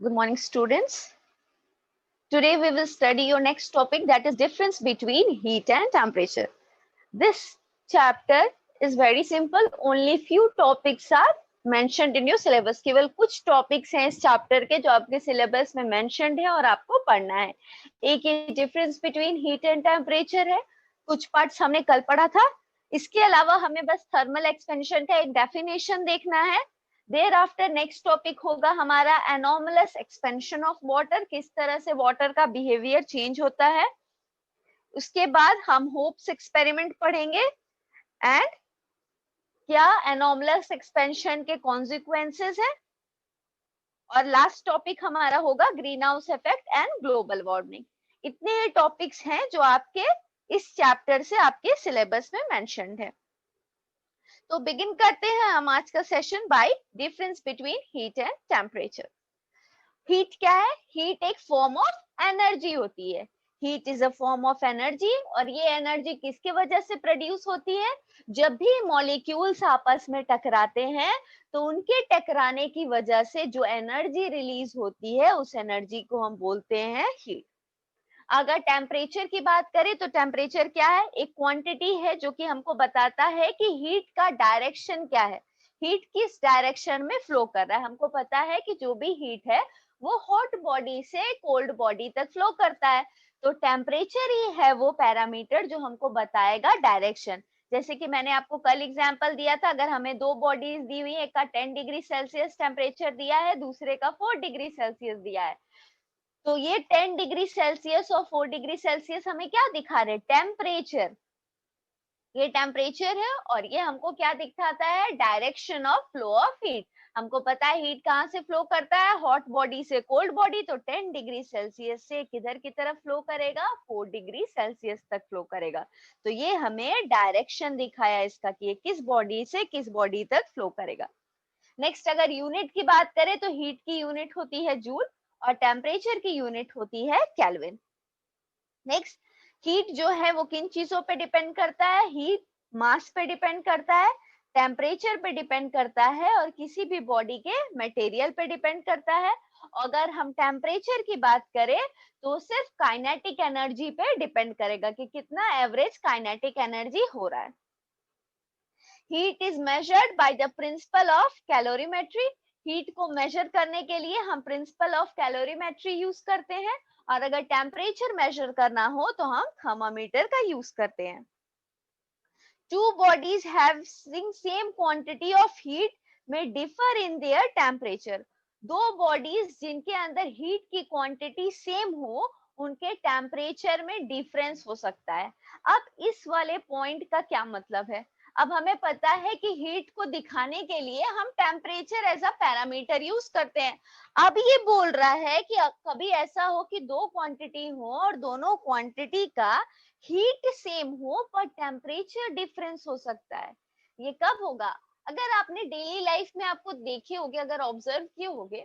Good morning, students. Today we will study your next topic, that is difference between heat and temperature. This chapter is very simple. Only few topics are mentioned in your syllabus. केवल कुछ topics हैं इस chapter के जो आपके syllabus में mentioned है और आपको पढ़ना है. एक ये difference between heat and temperature है. कुछ parts हमने कल पढ़ा था. इसके अलावा हमें बस thermal expansion का एक definition देखना है. देर आफ्टर नेक्स्ट टॉपिक होगा हमारा एनोमलस एक्सपेंशन ऑफ वाटर, किस तरह से वाटर का बिहेवियर चेंज होता है. उसके बाद हम होप्स एक्सपेरिमेंट पढ़ेंगे एंड क्या एनोमलस एक्सपेंशन के कॉन्सिक्वेंसेस है. और लास्ट टॉपिक हमारा होगा green house effect and global warming. इतने टॉपिक्स हैं जो आपके इस चैप्टर से आपके सिलेबस में मेंशन्ड है. तो बिगिन करते हैं हम आज का session bye difference between heat and temperature. Heat क्या है? हीट एक फॉर्म ऑफ एनर्जी होती है. Heat is a form of energy और ये एनर्जी किसकी वजह से प्रोड्यूस होती है? जब भी मॉलिक्यूल्स आपस में टकराते हैं तो उनके टकराने की वजह से जो एनर्जी रिलीज होती है उस एनर्जी को हम बोलते हैं हीट. अगर टेम्परेचर की बात करें तो टेम्परेचर क्या है? एक क्वांटिटी है जो कि हमको बताता है कि हीट का डायरेक्शन क्या है, हीट किस डायरेक्शन में फ्लो कर रहा है. हमको पता है कि जो भी हीट है वो हॉट बॉडी से कोल्ड बॉडी तक फ्लो करता है. तो टेम्परेचर ही है वो पैरामीटर जो हमको बताएगा डायरेक्शन. जैसे कि मैंने आपको कल एग्जांपल दिया था, अगर हमें दो बॉडीज दी हुई है, एक का 10 डिग्री सेल्सियस टेम्परेचर दिया है, दूसरे का 4 डिग्री सेल्सियस दिया है, तो ये 10 डिग्री सेल्सियस और 4 डिग्री सेल्सियस हमें क्या दिखा रहे? टेम्परेचर. ये टेम्परेचर है और ये हमको क्या दिखाता है? Direction of flow of heat. हमको पता है हीट कहाँ से फ्लो करता है? हॉट बॉडी से कोल्ड बॉडी. तो 10 डिग्री सेल्सियस से किधर की तरफ फ्लो करेगा? 4 डिग्री सेल्सियस तक फ्लो करेगा. तो ये हमें डायरेक्शन दिखाया इसका कि ये किस बॉडी से किस बॉडी तक फ्लो करेगा. नेक्स्ट अगर यूनिट की बात करें तो हीट की यूनिट होती है जूल और टेम्परेचर की यूनिट होती है केल्विन. नेक्स्ट, हीट जो है वो किन चीजों पे डिपेंड करता है? हीट मास पे डिपेंड करता है, टेम्परेचर पे डिपेंड करता है और किसी भी बॉडी के मटेरियल पे डिपेंड करता है. अगर हम टेम्परेचर की बात करें तो सिर्फ काइनेटिक एनर्जी पे डिपेंड करेगा कि कितना एवरेज काइनेटिक एनर्जी हो रहा है. Heat is measured by the principle of calorimetry. Heat को मेजर करने के लिए हम प्रिंसिपल ऑफ कैलोरीमेट्री यूज करते हैं और अगर टेम्परेचर मेजर करना हो तो हम थर्मामीटर का यूज करते हैं. Two bodies having same quantity of heat में डिफर इन देयर टेम्परेचर. दो बॉडीज जिनके अंदर हीट की क्वांटिटी सेम हो उनके टेम्परेचर में डिफरेंस हो सकता है. अब इस वाले पॉइंट का क्या मतलब है? अब हमें पता है कि हीट को दिखाने के लिए हम temperature as a parameter use करते हैं. अब ये बोल रहा है कि कभी ऐसा हो कि दो क्वांटिटी हो और दोनों क्वांटिटी का हीट सेम हो पर टेम्परेचर डिफरेंस हो सकता है. ये कब होगा? अगर आपने डेली लाइफ में आपको देखे होगे, अगर ऑब्जर्व किए होगे,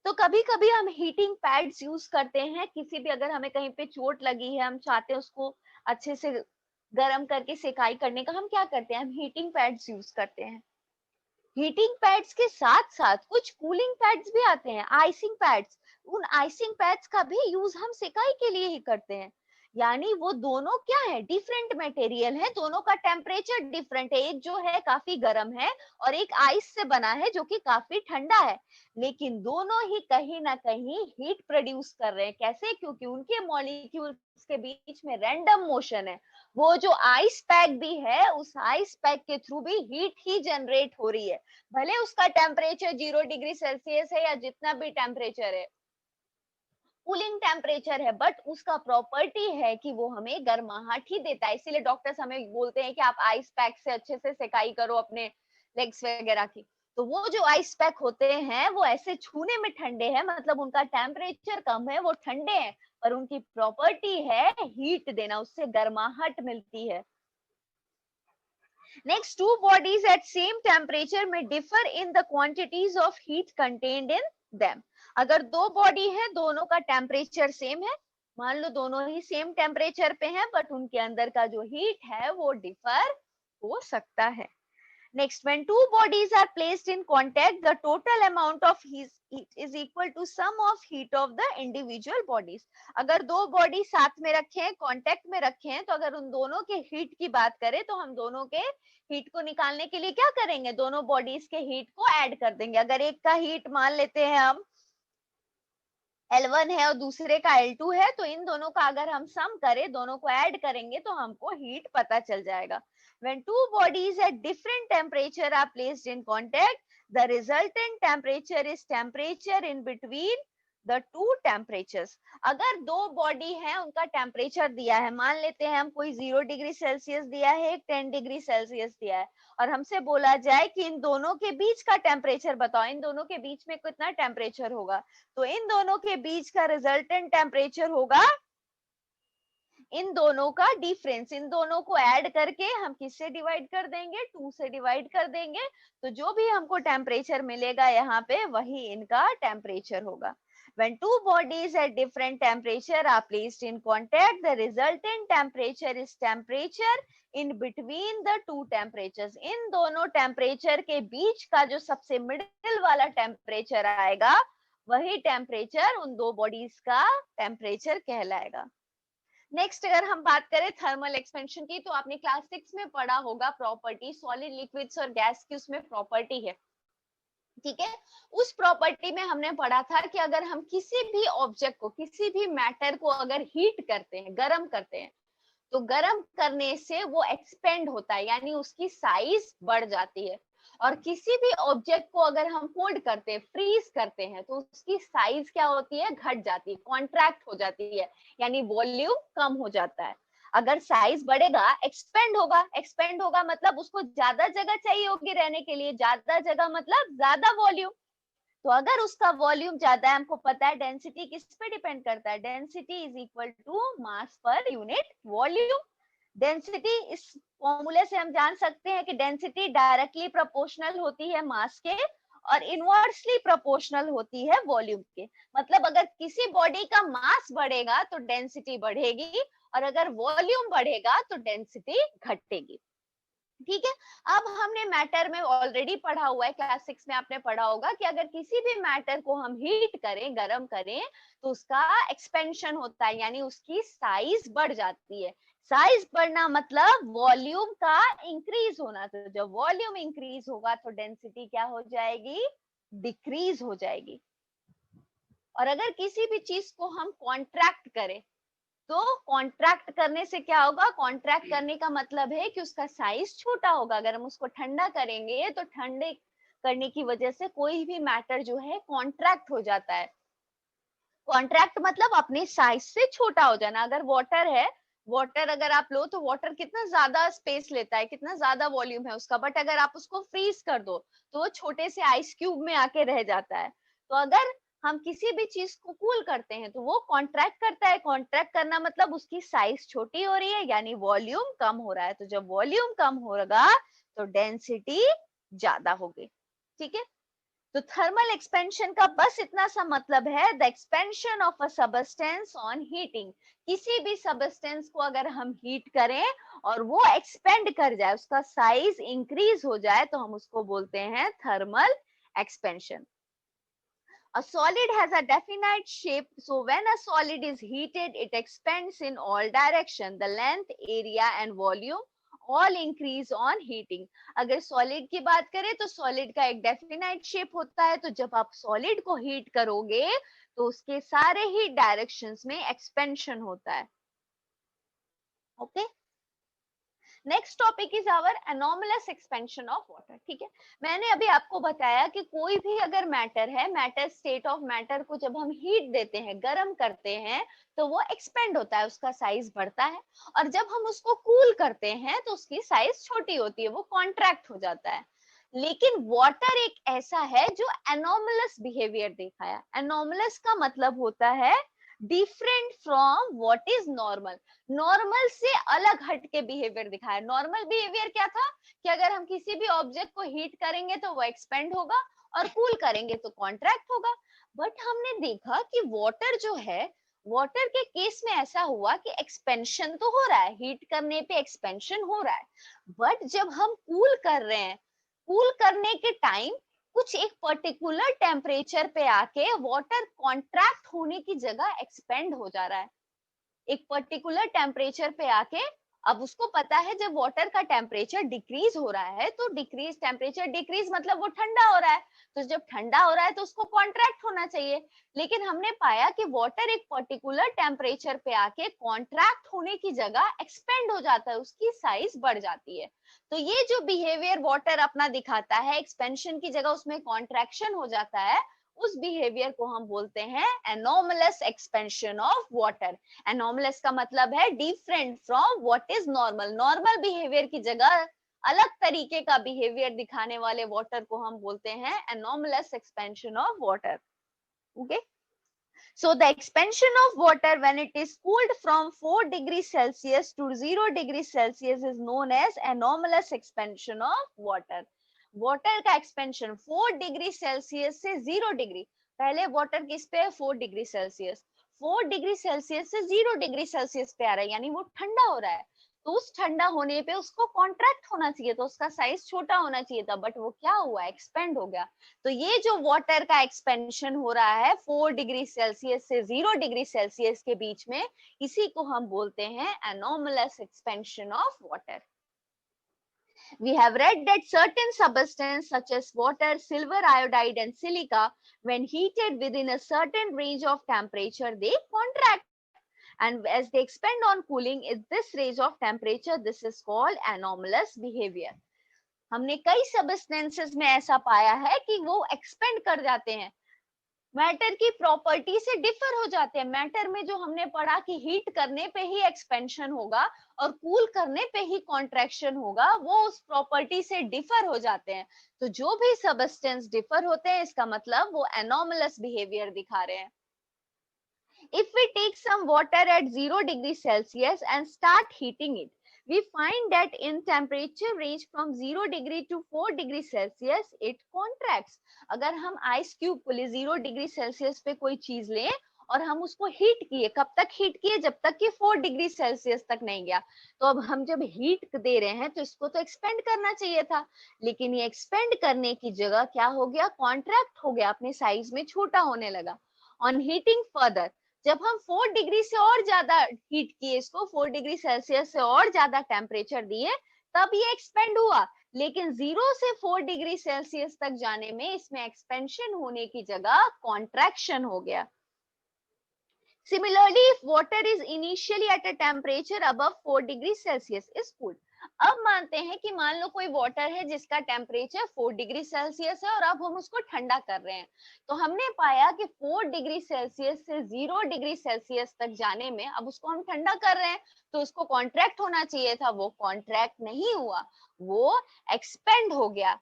तो कभी कभी हम हीटिंग पैड्स यूज करते हैं. किसी भी अगर हमें कहीं पे चोट लगी है, हम चाहते हैं उसको अच्छे से गर्म करके सेकाई करने का, हम क्या करते हैं? हम हीटिंग पैड्स यूज करते हैं. हीटिंग पैड्स के साथ साथ कुछ कूलिंग पैड्स भी आते हैं, आइसिंग पैड्स. उन आइसिंग पैड्स का भी यूज हम सेकाई के लिए ही करते हैं. यानी वो दोनों क्या है? डिफरेंट मटेरियल है, दोनों का टेम्परेचर डिफरेंट है. एक जो है काफी गर्म है और एक आइस से बना है जो कि काफी ठंडा है, लेकिन दोनों ही कहीं ना कहीं हीट प्रोड्यूस कर रहे हैं. कैसे? क्योंकि उनके मॉलिक्यूल्स के बीच में रैंडम मोशन है. वो जो आइस पैक भी है उस आइस पैक के थ्रू भी हीट ही जनरेट हो रही है. भले उसका टेम्परेचर 0 डिग्री सेल्सियस है या जितना भी टेम्परेचर है, कूलिंग टेम्परेचर है, बट उसका प्रॉपर्टी है कि वो हमें गर्माहट ही देता है. इसीलिए डॉक्टर्स हमें बोलते हैं कि आप आइस पैक से अच्छे से सेकाई करो अपने लेग्स वगैरह की. तो वो जो आइस पैक होते हैं वो ऐसे छूने में ठंडे हैं, मतलब उनका टेम्परेचर कम है, वो ठंडे हैं, पर उनकी प्रॉपर्टी है हीट देना, उससे गर्माहट मिलती है. Next, two bodies at same temperature may differ in the quantities of heat contained in them. अगर दो बॉडी है, दोनों का टेम्परेचर सेम है, मान लो दोनों ही सेम टेम्परेचर पे हैं, बट उनके अंदर का जो हीट है वो डिफर हो सकता है. Next, when two bodies are placed in contact, the total amount of heat is equal to sum of heat of the individual bodies. अगर दो बॉडी साथ में रखे हैं, कांटेक्ट में रखे हैं, तो अगर उन दोनों के हीट की बात करें तो हम दोनों के हीट को निकालने के लिए क्या करेंगे, दोनों बॉडीज के हीट को ऐड कर देंगे. अगर एक का हीट मान लेते हैं हम L1 है और दूसरे का L2 है, तो इन दोनों का अगर हम सम करें, दोनों को ऐड करेंगे तो हमको हीट पता चल जाएगा. When two bodies at different temperature are placed in contact, the resultant temperature is temperature in between the two temperatures. अगर दो बॉडी है, उनका टेम्परेचर दिया है, मान लेते हैं हम कोई 0 डिग्री सेल्सियस दिया है, एक 10 डिग्री सेल्सियस दिया है, और हमसे बोला जाए कि इन दोनों के बीच का टेम्परेचर बताओ, इन दोनों के बीच में कितना टेम्परेचर होगा, तो इन दोनों के बीच का रिजल्टेंट टेम्परेचर होगा इन दोनों का डिफरेंस. इन दोनों को ऐड करके हम किससे डिवाइड कर देंगे, 2 से डिवाइड कर देंगे, तो जो भी हमको टेम्परेचर मिलेगा यहाँ पे वही इनका टेम्परेचर होगा. When two bodies at different temperature are placed in contact, the resultant temperature is temperature in between the two temperatures. इन दोनों टेम्परेचर के बीच का जो सबसे मिडिल वाला टेम्परेचर आएगा, वही टेम्परेचर उन दो बॉडीज का टेम्परेचर कहलाएगा. नेक्स्ट, अगर हम बात करें थर्मल एक्सपेंशन की, तो आपने क्लास 6 में पढ़ा होगा प्रॉपर्टी, सॉलिड, लिक्विड्स और गैस की उसमें प्रॉपर्टी है. ठीक है, उस प्रॉपर्टी में हमने पढ़ा था कि अगर हम किसी भी ऑब्जेक्ट को, किसी भी मैटर को अगर हीट करते हैं, गर्म करते हैं, तो गर्म करने से वो एक्सपेंड होता है, यानी उसकी साइज बढ़ जाती है. और किसी भी ऑब्जेक्ट को अगर हम कोल्ड करते हैं, फ्रीज करते हैं, तो उसकी साइज क्या होती है, घट जाती है, कॉन्ट्रैक्ट हो जाती है, यानी वॉल्यूम कम हो जाता है. अगर साइज बढ़ेगा, एक्सपेंड होगा, एक्सपेंड होगा मतलब उसको ज्यादा जगह चाहिए होगी रहने के लिए, ज्यादा जगह मतलब ज्यादा वॉल्यूम. तो अगर उसका वॉल्यूम ज्यादा है, हमको पता है डेंसिटी किस पे डिपेंड करता है, density is equal to mass per unit volume. Density, इस फॉर्मूले से हम जान सकते हैं कि डेंसिटी डायरेक्टली प्रोपोर्शनल होती है मास के और इनवर्सली प्रोपोर्शनल होती है वॉल्यूम के. मतलब अगर किसी बॉडी का मास बढ़ेगा तो डेंसिटी बढ़ेगी, और अगर वॉल्यूम बढ़ेगा तो डेंसिटी घटेगी. ठीक है, अब हमने मैटर में ऑलरेडी पढ़ा हुआ है, क्लास 6 में आपने पढ़ा होगा कि अगर किसी भी मैटर को हम हीट करें, गर्म करें, तो उसका एक्सपेंशन होता है, यानी उसकी साइज बढ़ जाती है. साइज बढ़ना मतलब वॉल्यूम का इंक्रीज होना. तो जब वॉल्यूम इंक्रीज होगा तो डेंसिटी क्या हो जाएगी, डिक्रीज हो जाएगी. और अगर किसी भी चीज को हम कॉन्ट्रैक्ट करें, तो कॉन्ट्रैक्ट करने से क्या होगा, कॉन्ट्रैक्ट करने का मतलब है कि उसका साइज छोटा होगा. अगर हम उसको ठंडा करेंगे तो ठंडे करने की वजह से कोई भी मैटर जो है कॉन्ट्रैक्ट हो जाता है. कॉन्ट्रैक्ट मतलब अपने साइज से छोटा हो जाना. अगर वाटर है, वाटर अगर आप लो तो वाटर कितना ज्यादा स्पेस लेता है, कितना ज्यादा वॉल्यूम है उसका, बट अगर आप उसको फ्रीज कर दो तो वो छोटे से आइस क्यूब में आके रह जाता है. तो अगर हम किसी भी चीज को कूल करते हैं तो वो कॉन्ट्रैक्ट करता है. कॉन्ट्रैक्ट करना मतलब उसकी साइज छोटी हो रही है, यानी वॉल्यूम कम हो रहा है. तो जब वॉल्यूम कम होगा तो डेंसिटी ज्यादा होगी. ठीक है, तो थर्मल एक्सपेंशन का बस इतना सा मतलब है, the expansion of a substance on heating. किसी भी सबस्टेंस को अगर हम हीट करें और वो एक्सपेंड कर जाए, उसका साइज इंक्रीज हो जाए, तो हम उसको बोलते हैं thermal expansion. A solid has a definite shape, so when a solid is heated, it expands in all direction. The length, area and volume all increase on heating. अगर solid की बात करें तो solid का एक definite shape होता है, तो जब आप solid को heat करोगे तो उसके सारे ही directions में expansion होता है. Okay? Next topic is our anomalous expansion of water. ठीक है, मैंने अभी आपको बताया कि कोई भी अगर मैटर है, मैटर, स्टेट ऑफ मैटर को जब हम हीट देते हैं, गर्म करते हैं, तो वो एक्सपेंड होता है, उसका साइज बढ़ता है. और जब हम उसको कूल करते हैं तो उसकी साइज छोटी होती है, वो कॉन्ट्रैक्ट हो जाता है. लेकिन वाटर एक ऐसा है जो एनोमलस बिहेवियर दिखाया. एनोमलस का मतलब होता है different from what is normal. Normal से अलग हट के बिहेवियर दिखाया. नॉर्मल बिहेवियर क्या था कि अगर हम किसी भी ऑब्जेक्ट को हीट करेंगे तो वो एक्सपेंड होगा और कूल करेंगे तो कॉन्ट्रैक्ट होगा. बट हमने देखा कि वाटर जो है, वाटर के केस में ऐसा हुआ कि एक्सपेंशन तो हो रहा है, हीट करने पे एक्सपेंशन हो रहा है, बट जब हम कूल कर रहे हैं कूल करने के टाइम कुछ एक पर्टिकुलर टेम्परेचर पे आके वाटर कॉन्ट्रैक्ट होने की जगह एक्सपेंड हो जा रहा है। एक पर्टिकुलर टेम्परेचर पे आके अब उसको पता है जब वाटर का टेम्परेचर डिक्रीज हो रहा है तो डिक्रीज टेम्परेचर डिक्रीज मतलब वो ठंडा हो रहा है, तो जब ठंडा हो रहा है तो उसको कॉन्ट्रैक्ट होना चाहिए। लेकिन हमने पाया कि वाटर एक पर्टिकुलर टेम्परेचर पे आके कॉन्ट्रैक्ट होने की जगह एक्सपेंड हो जाता है, उसकी साइज बढ़ जाती है। तो ये जो बिहेवियर वाटर अपना दिखाता है, एक्सपेंशन की जगह उसमें कॉन्ट्रैक्शन हो जाता है, उस बिहेवियर को हम बोलते हैं anomalous expansion of water. Anomalous का मतलब है different from what is normal. Normal behaviour की जगह अलग तरीके का बिहेवियर दिखाने वाले वाटर को हम बोलते हैं anomalous expansion of water. Okay, so the expansion of water when it is cooled from 4 degrees Celsius to 0 degrees Celsius is known as anomalous expansion of water. Water का एक्सपेंशन 4 डिग्री सेल्सियस से 0 degree, पहले water किस पे है 4 degree Celsius, 4 degree Celsius से 0 degree Celsius पे आ रहा है, यानी वो ठंडा हो रहा है। तो उस ठंडा होने पे उसको कॉन्ट्रैक्ट होना चाहिए, तो उसका साइज छोटा होना चाहिए था, बट वो क्या हुआ, एक्सपेंड हो गया। तो ये जो वाटर का एक्सपेंशन हो रहा है 4 डिग्री सेल्सियस से 0 डिग्री सेल्सियस के बीच में, इसी को हम बोलते हैं anomalous expansion of water. We have read that certain substances such as water, silver iodide and silica, when heated within a certain range of temperature, they contract. And as they expand on cooling in this range of temperature, this is called anomalous behavior. हमने कई substances में ऐसा पाया है कि वो expand कर जाते हैं, मैटर की प्रॉपर्टी से डिफर हो जाते हैं। मैटर में जो हमने पढ़ा कि हीट करने पे ही एक्सपेंशन होगा और कूल करने पे ही कॉन्ट्रैक्शन होगा, वो उस प्रॉपर्टी से डिफर हो जाते हैं। तो जो भी सबस्टेंस डिफर होते हैं, इसका मतलब वो एनोमलस बिहेवियर दिखा रहे हैं। If we take some water at 0 degrees Celsius and start heating it, we find that in temperature range from 0 degree to 4 degree Celsius, it contracts. अगर हम आइस क्यूब को ले 0 डिग्री सेल्सियस पे कोई चीज लें और हम उसको हीट किए, कब तक हीट किए, जब तक कि 4 डिग्री सेल्सियस तक नहीं गया। तो अब हम जब हीट दे रहे हैं तो इसको तो एक्सपेंड करना चाहिए था, लेकिन ये एक्सपेंड करने की जगह क्या हो गया, कॉन्ट्रैक्ट हो गया, अपने साइज में छोटा होने लगा। ऑन हीटिंग फर्दर, जब हम 4 डिग्री से और ज्यादा हीट किए इसको, 4 डिग्री सेल्सियस से और ज्यादा टेम्परेचर दिए, तब ये एक्सपेंड हुआ। लेकिन 0 से 4 डिग्री सेल्सियस तक जाने में इसमें एक्सपेंशन होने की जगह कॉन्ट्रैक्शन हो गया। Similarly, if water is initially at a temperature above 4 degrees Celsius is cooled. अब मानते हैं कि मान लो कोई वाटर है जिसका टेम्परेचर 4 डिग्री सेल्सियस है और अब हम उसको ठंडा कर रहे हैं। तो हमने पाया कि 4 डिग्री सेल्सियस से 0 डिग्री सेल्सियस तक जाने में अब उसको हम ठंडा कर रहे हैं, तो उसको कॉन्ट्रैक्ट होना चाहिए था, वो कॉन्ट्रैक्ट नहीं हुआ, वो एक्सपेंड हो गया।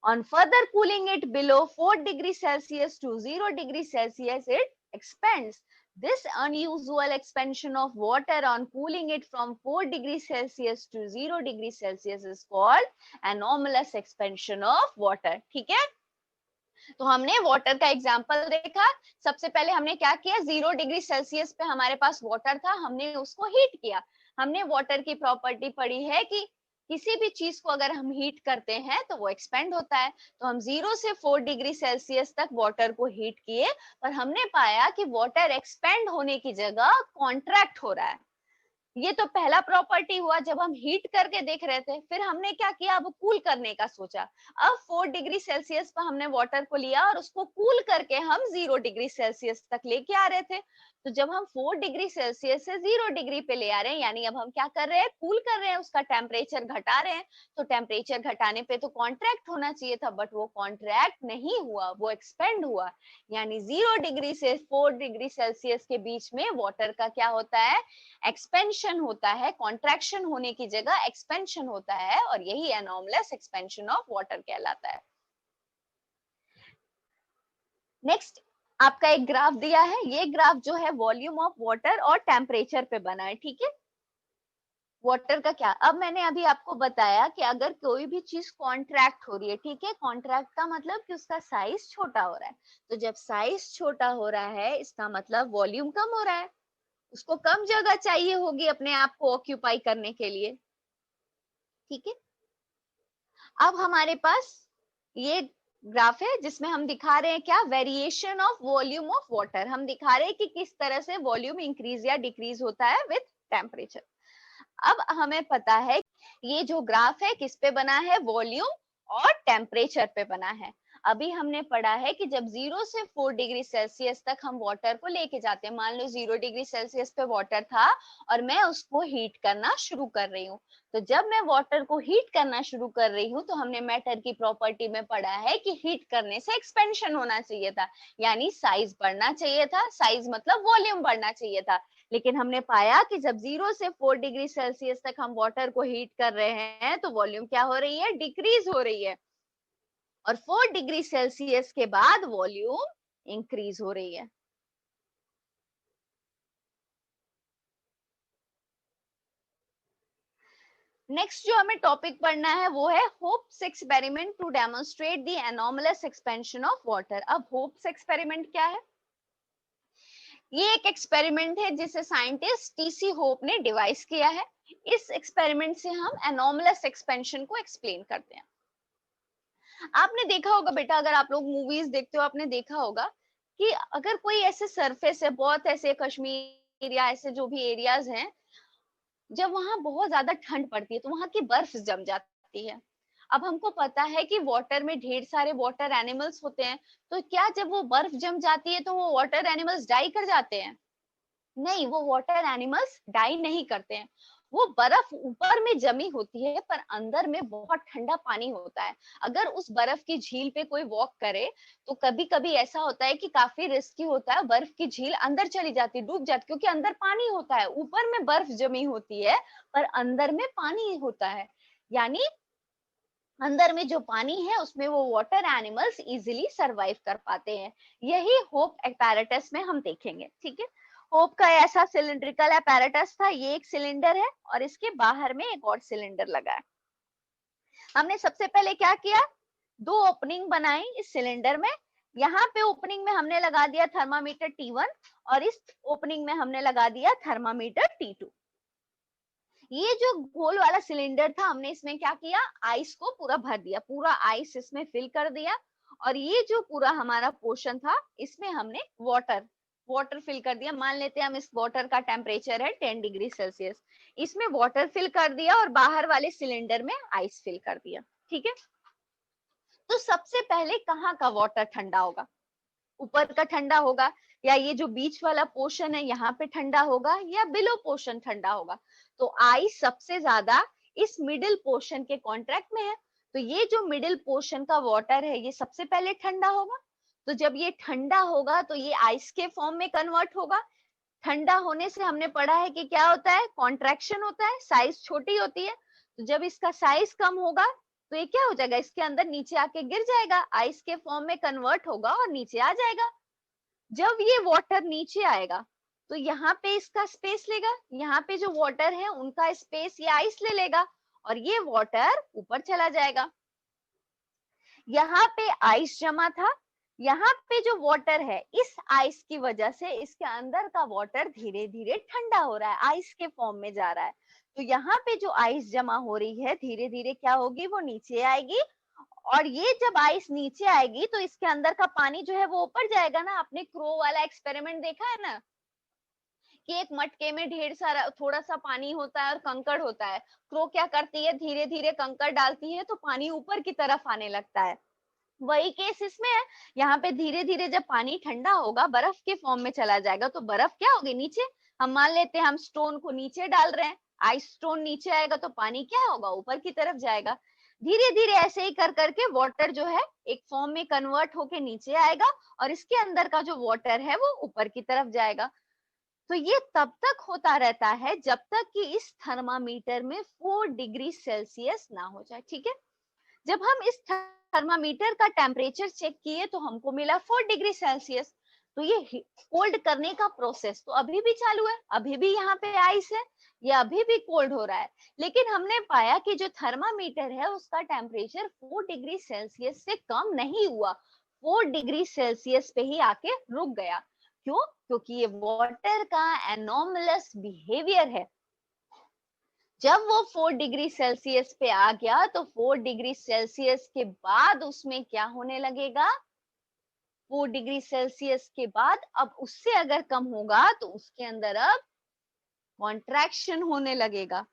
On further cooling it below 4 degrees Celsius to 0 degrees Celsius, it expands. This unusual expansion of water on cooling it from 4 degrees Celsius to 0 degrees Celsius is called anomalous expansion of water. ठीक है, तो हमने water का example देखा। सबसे पहले हमने क्या किया, 0 डिग्री सेल्सियस पे हमारे पास वाटर था, हमने उसको हीट किया। हमने वाटर की प्रॉपर्टी पढ़ी है कि किसी भी चीज को अगर हम हीट करते हैं तो वो एक्सपेंड होता है। तो हम 0 से 4 डिग्री सेल्सियस तक वाटर को हीट किए, पर हमने पाया कि वाटर एक्सपेंड होने की जगह कॉन्ट्रैक्ट हो रहा है। ये तो पहला प्रॉपर्टी हुआ जब हम हीट करके देख रहे थे। फिर हमने क्या किया, अब कूल करने का सोचा। अब 4 डिग्री सेल्सियस पर हमने वाटर को लिया और उसको कूल करके हम 0 डिग्री सेल्सियस तक लेके आ रहे थे। तो जब हम 4 डिग्री सेल्सियस से 0 डिग्री पे ले आ रहे हैं, यानी अब हम क्या कर रहे हैं, कूल कर रहे हैं, उसका टेम्परेचर घटा रहे हैं। तो टेम्परेचर घटाने पे तो कॉन्ट्रैक्ट होना चाहिए था, बट वो कॉन्ट्रैक्ट नहीं हुआ, वो एक्सपेंड हुआ। यानी 0 डिग्री से 4 डिग्री सेल्सियस के बीच में वाटर का क्या होता है, एक्सपेंशन होता है। कॉन्ट्रैक्शन होने की जगह एक्सपेंशन होता है, और यही एनोमलस एक्सपेंशन ऑफ वाटर कहलाता है। नेक्स्ट आपका एक ग्राफ दिया है, ये ग्राफ जो है वॉल्यूम ऑफ वाटर और टेम्परेचर पे बना है। ठीक है, वाटर का क्या, अब मैंने अभी आपको बताया कि अगर कोई भी चीज कॉन्ट्रैक्ट हो रही है, ठीक है, कॉन्ट्रैक्ट का मतलब कि उसका साइज छोटा हो रहा है। तो जब साइज छोटा हो रहा है, इसका मतलब वॉल्यूम कम हो रहा है, उसको कम जगह चाहिए होगी अपने आप को ऑक्यूपाई करने के लिए। ठीक है, अब हमारे पास ये ग्राफ है जिसमें हम दिखा रहे हैं क्या, variation of volume of water. हम दिखा रहे हैं कि किस तरह से वॉल्यूम इंक्रीज या डिक्रीज होता है विथ टेम्परेचर। अब हमें पता है ये जो ग्राफ है किस पे बना है, वॉल्यूम और टेम्परेचर पे बना है। अभी हमने पढ़ा है कि जब 0 से 4 डिग्री सेल्सियस तक हम वाटर को लेके जाते हैं, मान लो 0 डिग्री सेल्सियस पे वाटर था और मैं उसको हीट करना शुरू कर रही हूँ, तो जब मैं वाटर को हीट करना शुरू कर रही हूँ तो हमने मैटर की प्रॉपर्टी में पढ़ा है कि हीट करने से एक्सपेंशन होना चाहिए था, यानी साइज बढ़ना चाहिए था, साइज मतलब वॉल्यूम बढ़ना चाहिए था। लेकिन हमने पाया कि जब 0 से 4 डिग्री सेल्सियस तक हम वाटर को हीट कर रहे हैं तो वॉल्यूम क्या हो रही है, डिक्रीज हो रही है, और 4 डिग्री सेल्सियस के बाद वॉल्यूम इंक्रीज हो रही है। नेक्स्ट जो हमें टॉपिक पढ़ना है वो है Hope's experiment to demonstrate the anomalous expansion of water. अब होप्स एक्सपेरिमेंट क्या है, ये एक एक्सपेरिमेंट है जिसे साइंटिस्ट टीसी होप ने डिवाइस किया है। इस एक्सपेरिमेंट से हम एनोमलस एक्सपेंशन को एक्सप्लेन करते हैं। आपने देखा होगा बेटा, अगर आप लोग मूवीज देखते हो आपने देखा होगा कि अगर कोई ऐसे सरफेस है, बहुत ऐसे कश्मीर या ऐसे जो भी एरियाज हैं जब वहां बहुत ज्यादा ठंड पड़ती है तो वहां की बर्फ जम जाती है। अब हमको पता है कि वाटर में ढेर सारे वाटर एनिमल्स होते हैं, तो क्या जब वो बर्फ जम जाती है तो वो वाटर एनिमल्स डाई कर जाते हैं? नहीं, वो वाटर एनिमल्स डाई नहीं करते हैं। वो बर्फ ऊपर में जमी होती है पर अंदर में बहुत ठंडा पानी होता है। अगर उस बर्फ की झील पे कोई वॉक करे तो कभी कभी ऐसा होता है कि काफी रिस्की होता है, बर्फ की झील अंदर चली जाती, डूब जाती, क्योंकि अंदर पानी होता है, ऊपर में बर्फ जमी होती है पर अंदर में पानी होता है। यानी अंदर में जो पानी है उसमें वो वाटर एनिमल्स इजीली सरवाइव कर पाते हैं। यही होप एपैरेटस में हम देखेंगे, ठीक है। होप का ऐसा सिलिंड्रिकल एपैरेटस था, ये एक सिलेंडर है और इसके बाहर में एक और सिलेंडर लगा है। हमने सबसे पहले क्या किया, दो ओपनिंग बनाई इस सिलेंडर में। यहाँ पे ओपनिंग में हमने लगा दिया थर्मामीटर T1 और इस ओपनिंग में हमने लगा दिया थर्मामीटर T2। ये जो गोल वाला सिलेंडर था हमने इसमें क्या किया, आइस को पूरा भर दिया, पूरा आइस इसमें फिल कर दिया। और ये जो पूरा हमारा पोर्शन था इसमें हमने वाटर फिल कर दिया। मान लेते हैं हम इस वाटर का टेम्परेचर है 10 डिग्री सेल्सियस, इसमें वाटर फिल कर दिया और बाहर वाले सिलेंडर में आइस फिल कर दिया, ठीक है। तो सबसे पहले कहाँ का वाटर ठंडा होगा, ऊपर का ठंडा होगा, या ये जो बीच वाला पोर्शन है यहाँ पे ठंडा होगा, या बिलो पोर्शन ठंडा होगा? तो आइस सबसे ज्यादा इस मिडिल पोर्शन के कॉन्ट्रैक्ट में है, तो ये जो मिडिल पोर्शन का वाटर है ये सबसे पहले ठंडा होगा। तो जब ये ठंडा होगा तो ये आइस के फॉर्म में कन्वर्ट होगा। ठंडा होने से हमने पढ़ा है कि क्या होता है, कॉन्ट्रैक्शन होता है, साइज छोटी होती है। तो जब इसका साइज कम होगा तो ये क्या हो जाएगा, इसके अंदर नीचे आके गिर जाएगा, आइस के फॉर्म में कन्वर्ट होगा और नीचे आ जाएगा। जब ये वाटर नीचे आएगा तो यहाँ पे इसका स्पेस लेगा, यहाँ पे जो वाटर है उनका स्पेस ये आइस ले लेगा और ये वाटर ऊपर चला जाएगा। यहाँ पे आइस जमा था, यहाँ पे जो वाटर है इस आइस की वजह से इसके अंदर का वाटर धीरे धीरे ठंडा हो रहा है, आइस के फॉर्म में जा रहा है। तो यहाँ पे जो आइस जमा हो रही है धीरे धीरे क्या होगी, वो नीचे आएगी। और ये जब आइस नीचे आएगी तो इसके अंदर का पानी जो है वो ऊपर जाएगा ना। आपने क्रो वाला एक्सपेरिमेंट देखा है ना, कि एक मटके में ढेर सारा थोड़ा सा पानी होता है और कंकड़ होता है, क्रो क्या करती है, धीरे धीरे कंकड़ डालती है तो पानी ऊपर की तरफ आने लगता है। वही केस इसमें है, यहाँ पे धीरे धीरे जब पानी ठंडा होगा बर्फ के फॉर्म में चला जाएगा तो बर्फ क्या होगी, नीचे। हम मान लेते हैं हम स्टोन को नीचे डाल रहे हैं, आइस स्टोन नीचे आएगा तो पानी क्या होगा, ऊपर की तरफ जाएगा। धीरे धीरे ऐसे ही कर करके वाटर जो है एक फॉर्म में कन्वर्ट होके नीचे आएगा और इसके अंदर का जो वाटर है वो ऊपर की तरफ जाएगा। तो ये तब तक होता रहता है जब तक कि इस थर्मामीटर में 4 डिग्री सेल्सियस ना हो जाए, ठीक है। जब हम इस थर्मामीटर का टेम्परेचर चेक किए तो हमको मिला 4 डिग्री सेल्सियस। तो ये कोल्ड करने का प्रोसेस तो अभी भी चालू है, अभी भी यहाँ पे आइस है, ये अभी भी कोल्ड हो रहा है। लेकिन हमने पाया कि जो थर्मामीटर है उसका टेम्परेचर 4 डिग्री सेल्सियस से कम नहीं हुआ, 4 डिग्री सेल्सियस पे ही आके रुक गया। क्यों? क्योंकि ये वाटर का एनोमलस बिहेवियर है। जब वो 4 डिग्री सेल्सियस पे आ गया तो 4 डिग्री सेल्सियस के बाद उसमें क्या होने लगेगा, 4 डिग्री सेल्सियस के बाद अब उससे अगर कम होगा तो उसके अंदर अब कॉन्ट्रैक्शन होने लगेगा।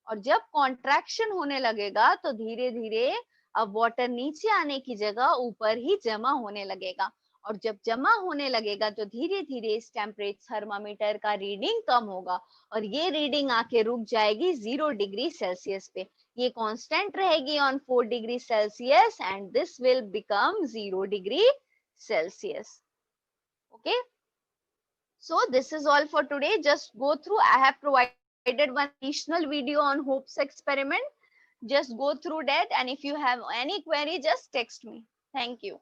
और जब कॉन्ट्रैक्शन होने लगेगा तो धीरे धीरे अब वाटर नीचे आने की जगह ऊपर ही जमा होने लगेगा। और जब जमा होने लगेगा तो धीरे धीरे इस टेम्परेचर थर्मामीटर का रीडिंग कम होगा और ये रीडिंग आके रुक जाएगी 0 डिग्री सेल्सियस पे। ये कांस्टेंट रहेगी on 4 degree Celsius and this will become 0 degree Celsius. Okay, so this is all for today. Just go through. I have provided one additional video on Hope's experiment. Just go through that, and if you have any query, just text me. Thank you.